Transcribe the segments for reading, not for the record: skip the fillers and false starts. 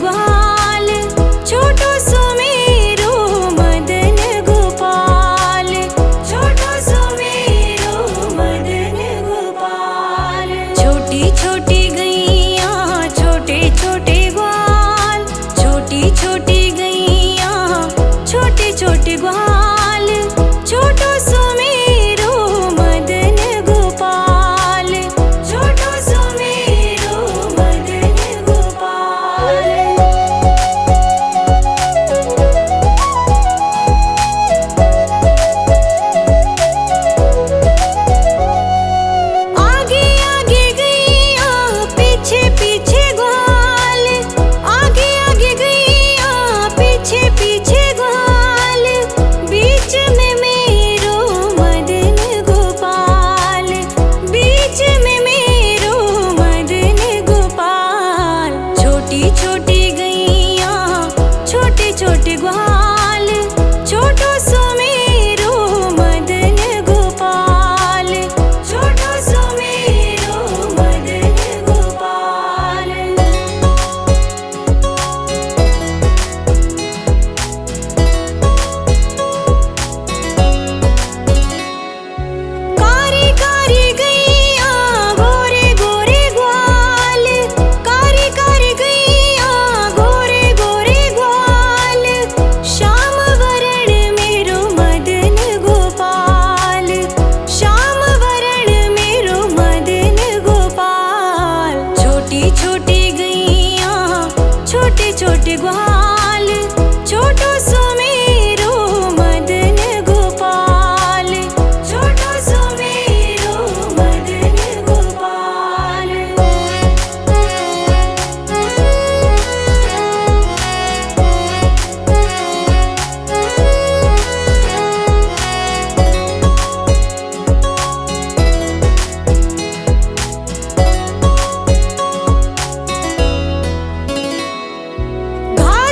ग्वाल, छोटो सुमेरो मदन गोपाल, छोटो सुमेरो मदन गोपाल। छोटी छोटी गैया छोटे छोटे ग्वाल, छोटी छोटी गैया छोटे छोटे ग्वाल, छोटो सुमेरो मदन गोपाल, छोटो सुमेरो मदन गोपाल। आगे आगे गैया पीछे पीछे ग्वाल, आगे आगे गैया पीछे पीछे ग्वाल, बीच में मेरो मदन गोपाल, बीच में मेरो मदन गोपाल। छोटी छोटी गैया छोटे छोटे ग्वाल, छोटो सुमेरो मदन गोपाल, छोटो सुमेरो मदन गोपाल। कारी कारी गैया गोरे गोरे ग्वाल, कारी कारी गैया गोरे गोरे ग्वाल, श्याम वरण मेरो मदन गोपाल, श्याम वरण मेरो मदन गोपाल। छोटी छोटी गैया छोटे छोटे ग्वाल, छोटो सुमेरो मदन गोपाल, छोटो सुमेरो मदन गोपाल। घाट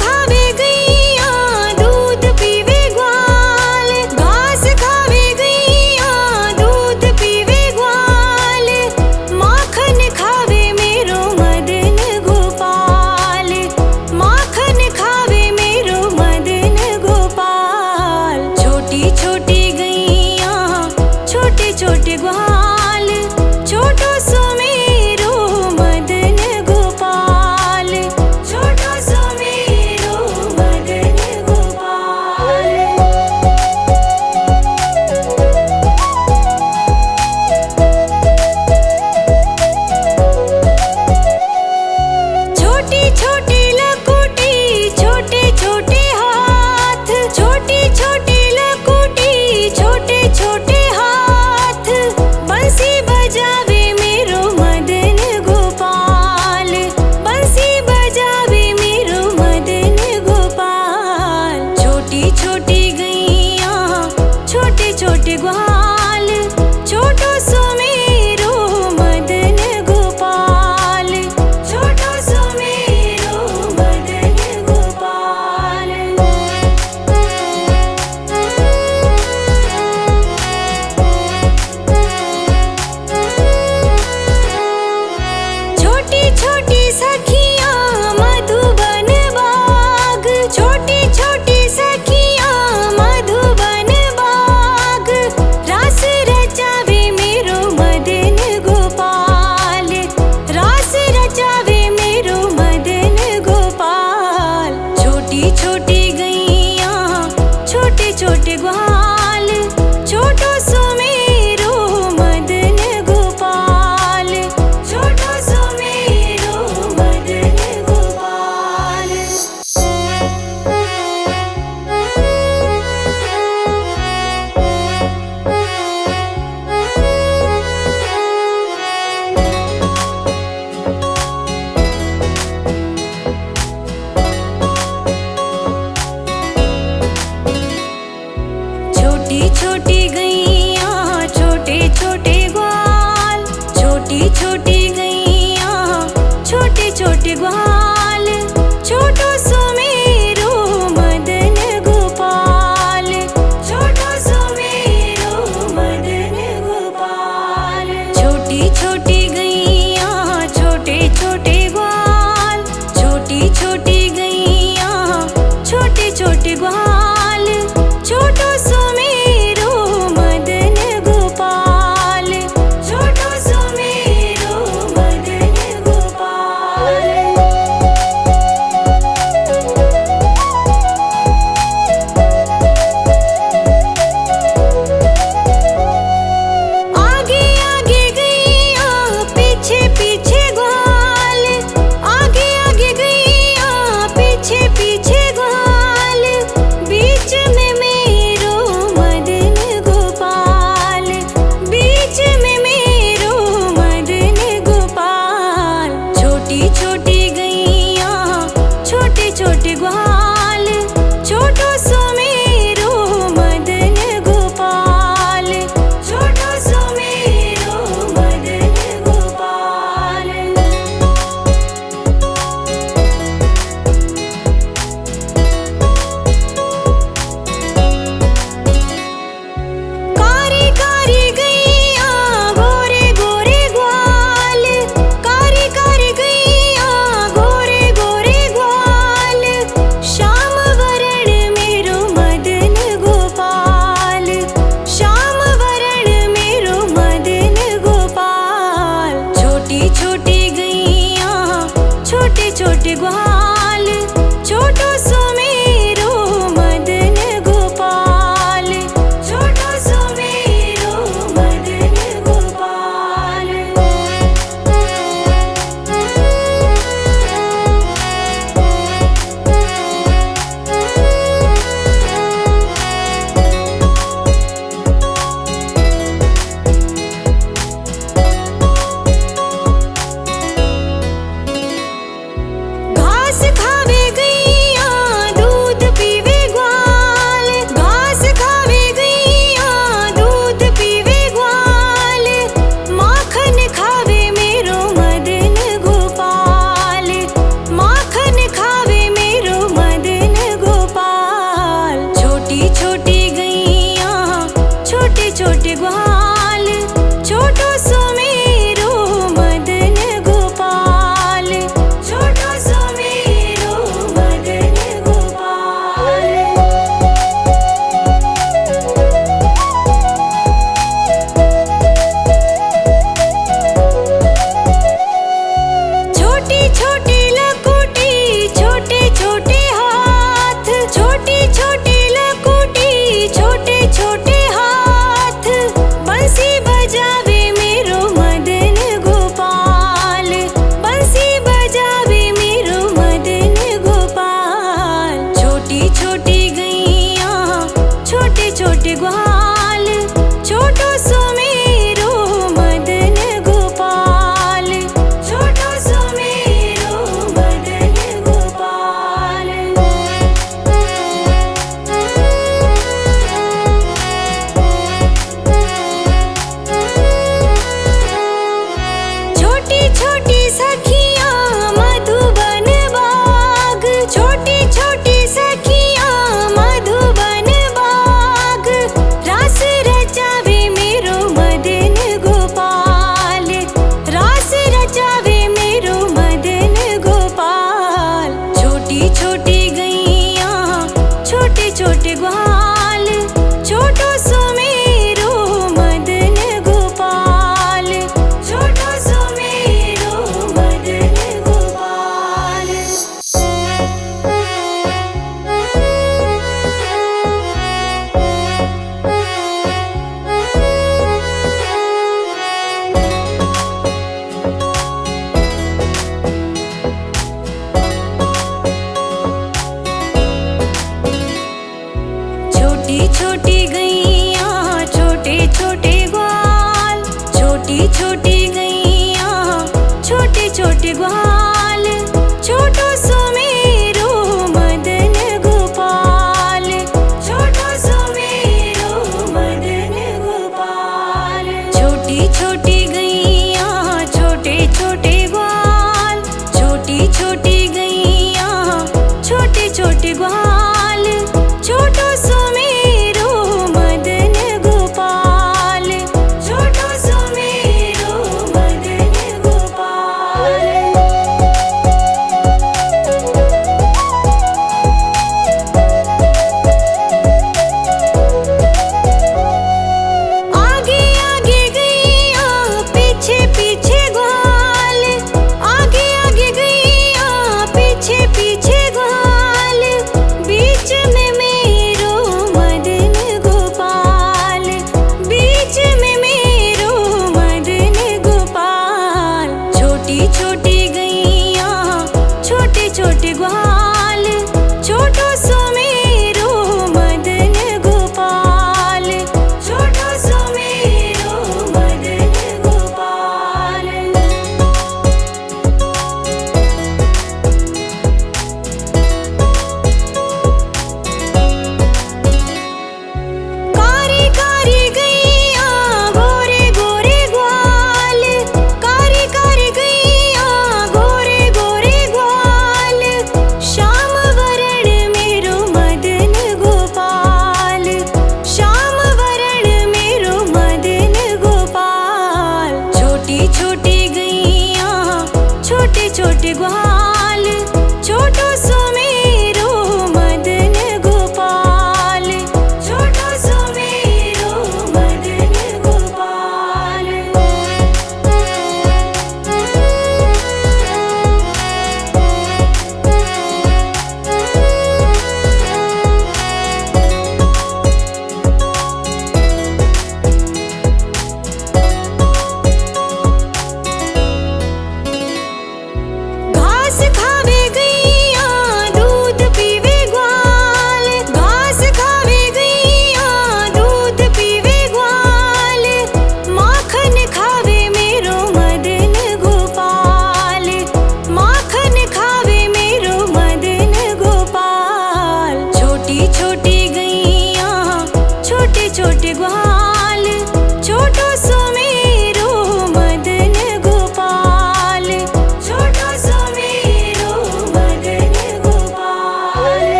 खावे गैया दूध पीवे ग्वाल, घास खावे गैया दूध पीवे ग्वाल, माखन खावे मेरो मदन गोपाल, माखन खावे मेरो मदन गोपाल। छोटी छोटी गैया छोटे छोटे ग्वाल, छोटो सो मेरो मदन गोपाल, छोटो सो मेरो मदन गोपाल। छोटी छोटी लकुटी छोटे छोटे हाथ, छोटी छोटी लकुटी छोटे छोटे हाथ, बंसी बजावे मेरो मदन गोपाल, बंसी बजावे मेरो मदन गोपाल। छोटी छोटी गैया छोटे छोटे ग्वाल, छोटो सो मेरो मदन गोपाल, छोटो सो मेरो मदन गोपाल। छोटी छोटी सखियाँ मधुबन बाग, छोटी छोटी सखियाँ मधुबन बाग, रास रचावे मेरो मदन गोपाल, रास रचावे मेरो मदन गोपाल। छोटी छोटी गैया छोटे छोटे ग्वाल, छोटो सो मेरो मदन गोपाल, छोटो सो मेरो मदन गोपाल। छोटी छोटी गैया छोटे छोटे ग्वाल, छोटी छोटी गैया छोटे छोटे ग्वाल, छोटो सो मेरो मदन गोपाल, छोटो सो मेरो मदन गोपाल। छोटी छोटी गैया छोटे छोटे ग्वाल, छोटी छोटी गैया छोटे छोटे ग्वाल, छोटो सो मेरो मदन गोपाल, छोटो सो मेरो मदन गोपाल। आगे आगे गैया पीछे पीछे ग्वाल, आगे आगे गैया पीछे पीछे ग्वाल, बीच में मेरो मदन गोपाल, बीच में मेरो मदन गोपाल। छोटी छोटी गैया छोटे छोटे ग्वाल, छोटो सो मेरो मदन गोपाल, छोटो सो मेरो मदन गोपाल। कारी कारी गैया गोरे गोरे ग्वाल, कारी कारी गैया गोरे गोरे ग्वाल, श्याम वरण मेरो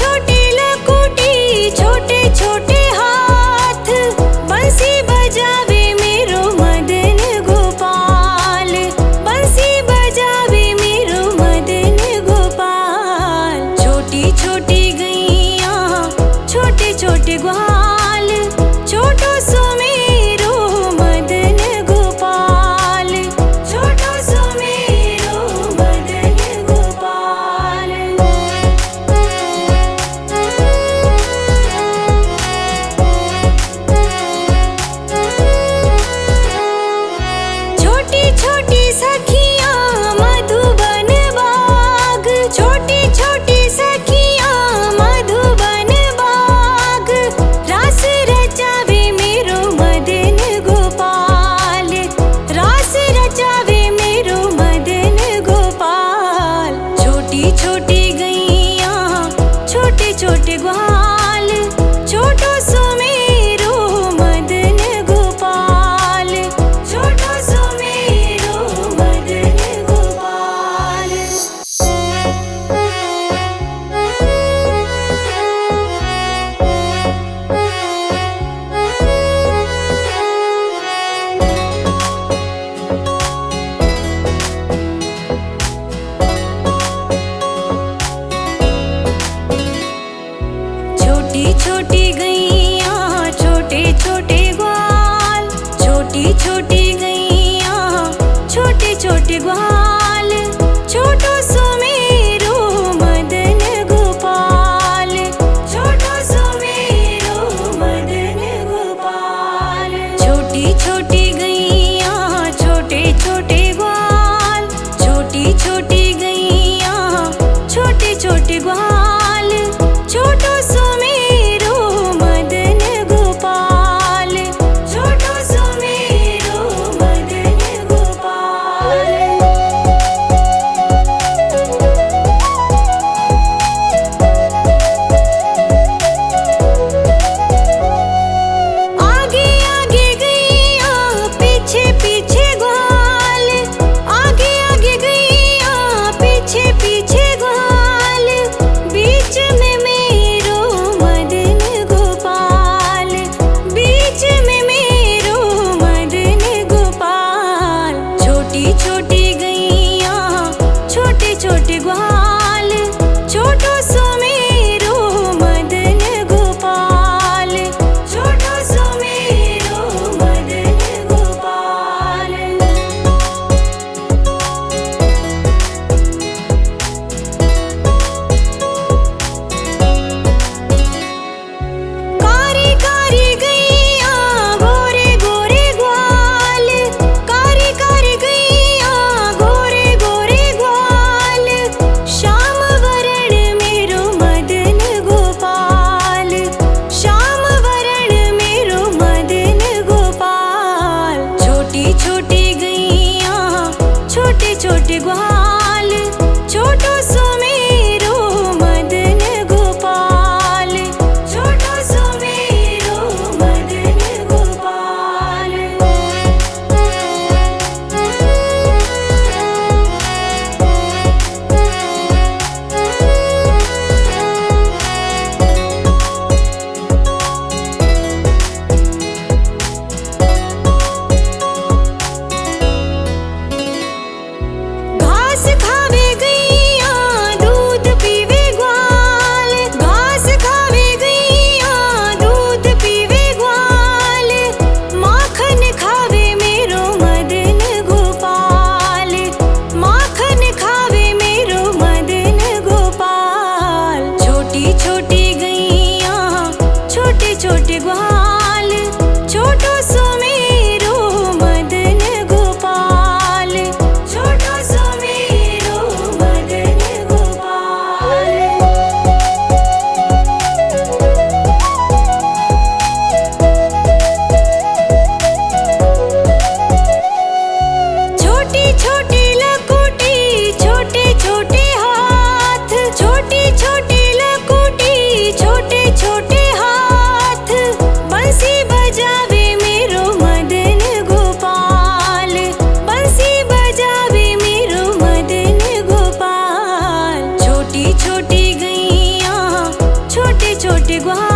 छोटे लकुटी छोटे छोटे हाथ, बंसी बजावे मेरो मदन गोपाल, बंसी बजावे मेरो मदन गोपाल। छोटी छोटी गैया छोटे छोटे ग्वाल, छोटो सो मेरो मदन गोपाल, छोटो सो मेरो मदन गोपाल। छोटी छोटी सखियाँ मधुबन बाग, छोटी छोटी सखियाँ मधुबन बाग, रास रचावे मेरो मदन गोपाल, रास रचावे मेरो मदन गोपाल। छोटी छोटी गैया छोटे छोटे ग्वाल, छोटो सो मेरो मदन गोपाल, छोटो सो मेरो मदन गोपाल। ग्वार